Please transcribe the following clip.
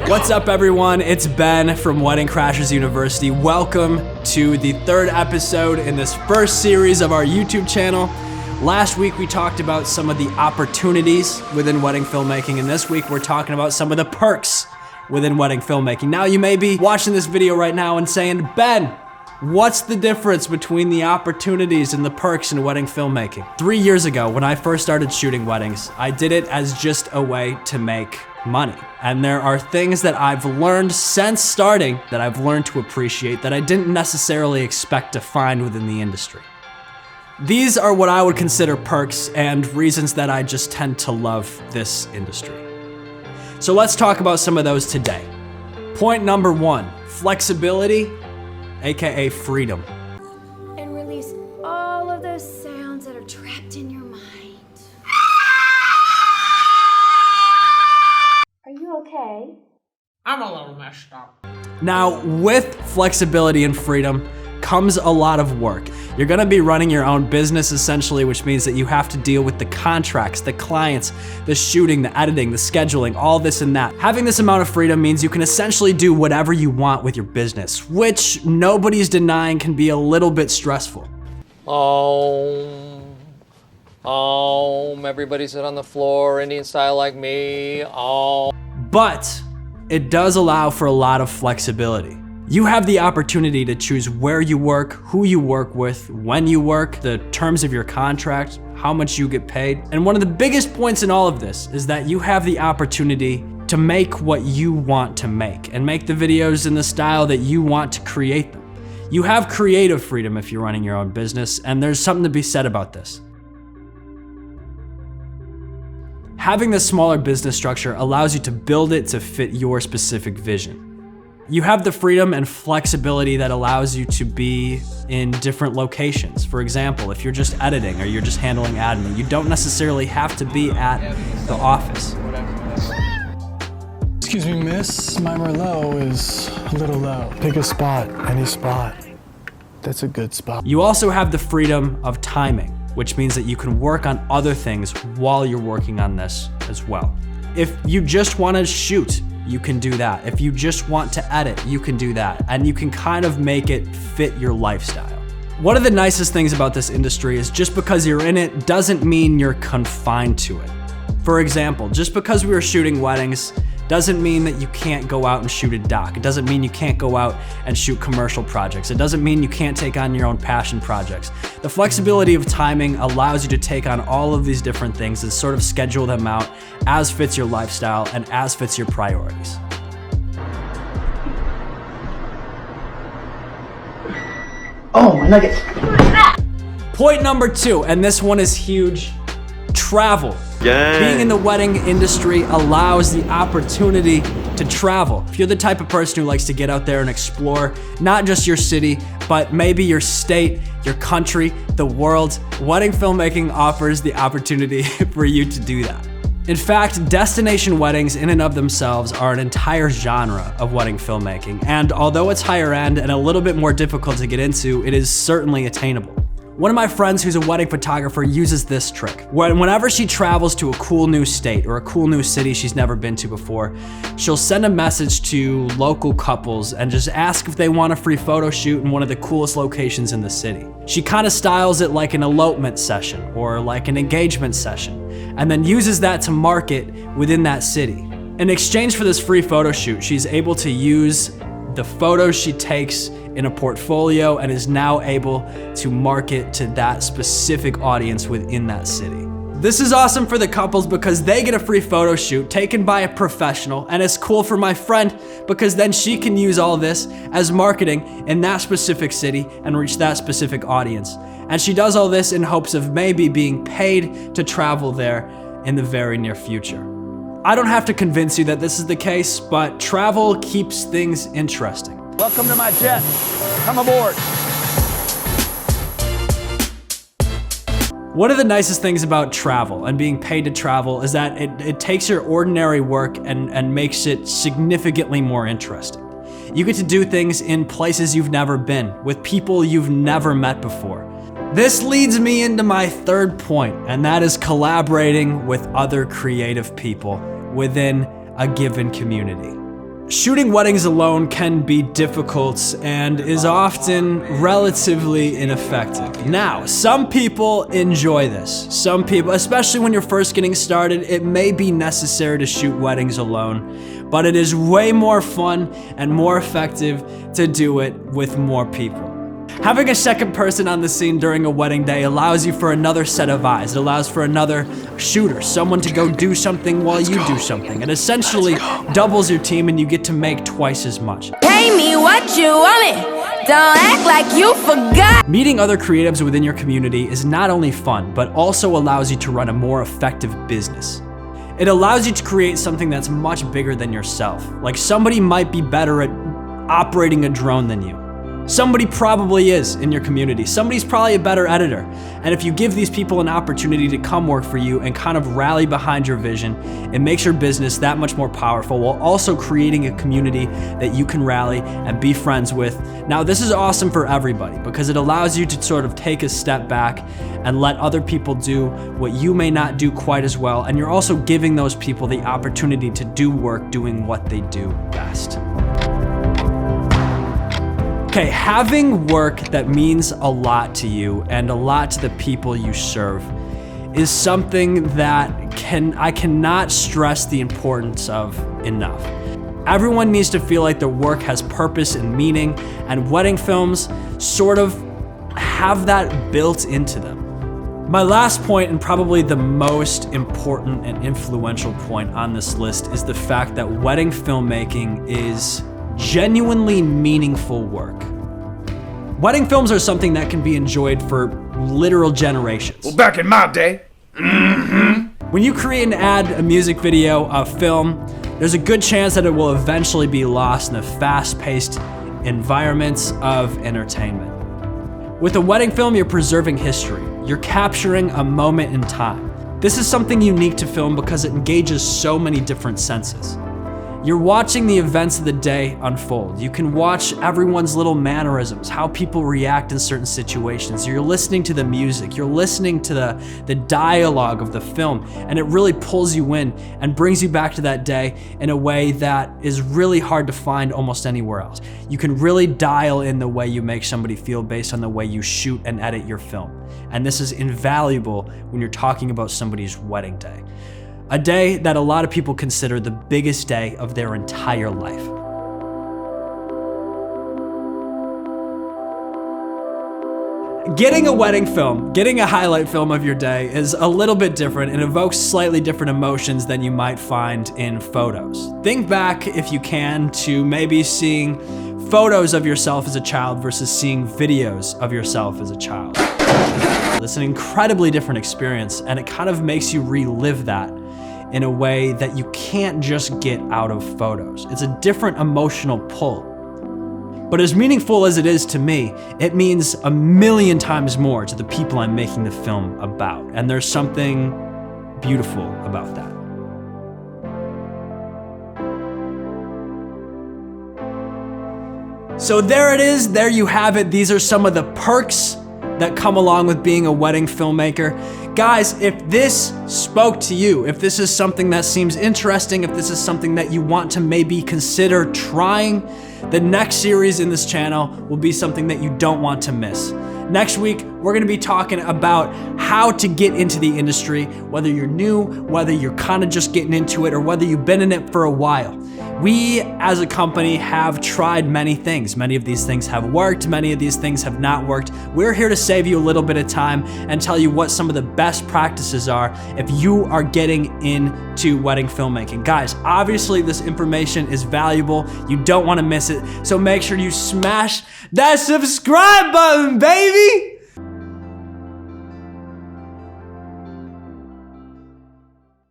What's up, everyone? It's Ben from Wedding Crashers University. Welcome to the third episode in this first series of our YouTube channel. Last week we talked about some of the opportunities within wedding filmmaking, and this week we're talking about some of the perks within wedding filmmaking. Now you may be watching this video right now and saying, Ben, what's the difference between the opportunities and the perks in wedding filmmaking? 3 years ago, when I first started shooting weddings, I did it as just a way to make money. And there are things that I've learned since starting that I've learned to appreciate that I didn't necessarily expect to find within the industry. These are what I would consider perks and reasons that I just tend to love this industry. So let's talk about some of those today. Point number one, flexibility, AKA freedom. And release all of those sounds that are trapped in your mind. Are you okay? I'm a little messed up. Now, with flexibility and freedom comes a lot of work. You're gonna be running your own business essentially, which means that you have to deal with the contracts, the clients, the shooting, the editing, the scheduling, all this and that. Having this amount of freedom means you can essentially do whatever you want with your business, which nobody's denying can be a little bit stressful. Everybody sit on the floor, Indian style like me, But it does allow for a lot of flexibility. You have the opportunity to choose where you work, who you work with, when you work, the terms of your contract, how much you get paid. And one of the biggest points in all of this is that you have the opportunity to make what you want to make and make the videos in the style that you want to create them. You have creative freedom if you're running your own business, and there's something to be said about this. Having this smaller business structure allows you to build it to fit your specific vision. You have the freedom and flexibility that allows you to be in different locations. For example, if you're just editing or you're just handling admin, you don't necessarily have to be at the office. Excuse me, miss, my Merlot is a little low. Pick a spot, any spot. That's a good spot. You also have the freedom of timing, which means that you can work on other things while you're working on this as well. If you just want to shoot, you can do that. If you just want to edit, you can do that. And you can kind of make it fit your lifestyle. One of the nicest things about this industry is just because you're in it doesn't mean you're confined to it. For example, just because we were shooting weddings doesn't mean that you can't go out and shoot a doc. It doesn't mean you can't go out and shoot commercial projects. It doesn't mean you can't take on your own passion projects. The flexibility of timing allows you to take on all of these different things and sort of schedule them out as fits your lifestyle and as fits your priorities. Oh, my nuggets. Point number two, and this one is huge, travel. Being in the wedding industry allows the opportunity to travel. If you're the type of person who likes to get out there and explore, not just your city, but maybe your state, your country, the world, wedding filmmaking offers the opportunity for you to do that. In fact, destination weddings in and of themselves are an entire genre of wedding filmmaking, and although it's higher end and a little bit more difficult to get into, it is certainly attainable. One of my friends who's a wedding photographer uses this trick. Whenever she travels to a cool new state or a cool new city she's never been to before, she'll send a message to local couples and just ask if they want a free photo shoot in one of the coolest locations in the city. She kind of styles it like an elopement session or like an engagement session, and then uses that to market within that city. In exchange for this free photo shoot, she's able to use the photos she takes in a portfolio and is now able to market to that specific audience within that city. This is awesome for the couples because they get a free photo shoot taken by a professional, and it's cool for my friend because then she can use all this as marketing in that specific city and reach that specific audience. And she does all this in hopes of maybe being paid to travel there in the very near future. I don't have to convince you that this is the case, but travel keeps things interesting. Welcome to my jet. Come aboard. One of the nicest things about travel and being paid to travel is that it takes your ordinary work and makes it significantly more interesting. You get to do things in places you've never been, with people you've never met before. This leads me into my third point, and that is collaborating with other creative people within a given community. Shooting weddings alone can be difficult and is often relatively ineffective. Now, some people enjoy this. Some people, especially when you're first getting started, it may be necessary to shoot weddings alone, but it is way more fun and more effective to do it with more people. Having a second person on the scene during a wedding day allows you for another set of eyes. It allows for another shooter, someone to go do something while you do something. It essentially doubles your team and you get to make twice as much. Pay me what you want me. Don't act like you forgot. Meeting other creatives within your community is not only fun, but also allows you to run a more effective business. It allows you to create something that's much bigger than yourself. Like somebody might be better at operating a drone than you. Somebody probably is in your community. Somebody's probably a better editor. And if you give these people an opportunity to come work for you and kind of rally behind your vision, it makes your business that much more powerful while also creating a community that you can rally and be friends with. Now, this is awesome for everybody because it allows you to sort of take a step back and let other people do what you may not do quite as well. And you're also giving those people the opportunity to do work doing what they do best. Okay, having work that means a lot to you and a lot to the people you serve is something that I cannot stress the importance of enough. Everyone needs to feel like their work has purpose and meaning, and wedding films sort of have that built into them. My last point, and probably the most important and influential point on this list, is the fact that wedding filmmaking is genuinely meaningful work. Wedding films are something that can be enjoyed for literal generations. Well, back in my day. When you create an ad, a music video, a film, there's a good chance that it will eventually be lost in the fast-paced environments of entertainment. With a wedding film, you're preserving history. You're capturing a moment in time. This is something unique to film because it engages so many different senses. You're watching the events of the day unfold. You can watch everyone's little mannerisms, how people react in certain situations. You're listening to the music, you're listening to the dialogue of the film, and it really pulls you in and brings you back to that day in a way that is really hard to find almost anywhere else. You can really dial in the way you make somebody feel based on the way you shoot and edit your film. And this is invaluable when you're talking about somebody's wedding day. A day that a lot of people consider the biggest day of their entire life. Getting a wedding film, getting a highlight film of your day is a little bit different and evokes slightly different emotions than you might find in photos. Think back, if you can, to maybe seeing photos of yourself as a child versus seeing videos of yourself as a child. It's an incredibly different experience, and it kind of makes you relive that in a way that you can't just get out of photos. It's a different emotional pull. But as meaningful as it is to me, it means a million times more to the people I'm making the film about. And there's something beautiful about that. So there it is, there you have it. These are some of the perks that come along with being a wedding filmmaker. Guys, if this spoke to you, if this is something that seems interesting, if this is something that you want to maybe consider trying, the next series in this channel will be something that you don't want to miss. Next week, we're gonna be talking about how to get into the industry, whether you're new, whether you're kind of just getting into it, or whether you've been in it for a while. We, as a company, have tried many things. Many of these things have worked, many of these things have not worked. We're here to save you a little bit of time and tell you what some of the best practices are if you are getting into wedding filmmaking. Guys, obviously this information is valuable. You don't want to miss it, so make sure you smash that subscribe button, baby!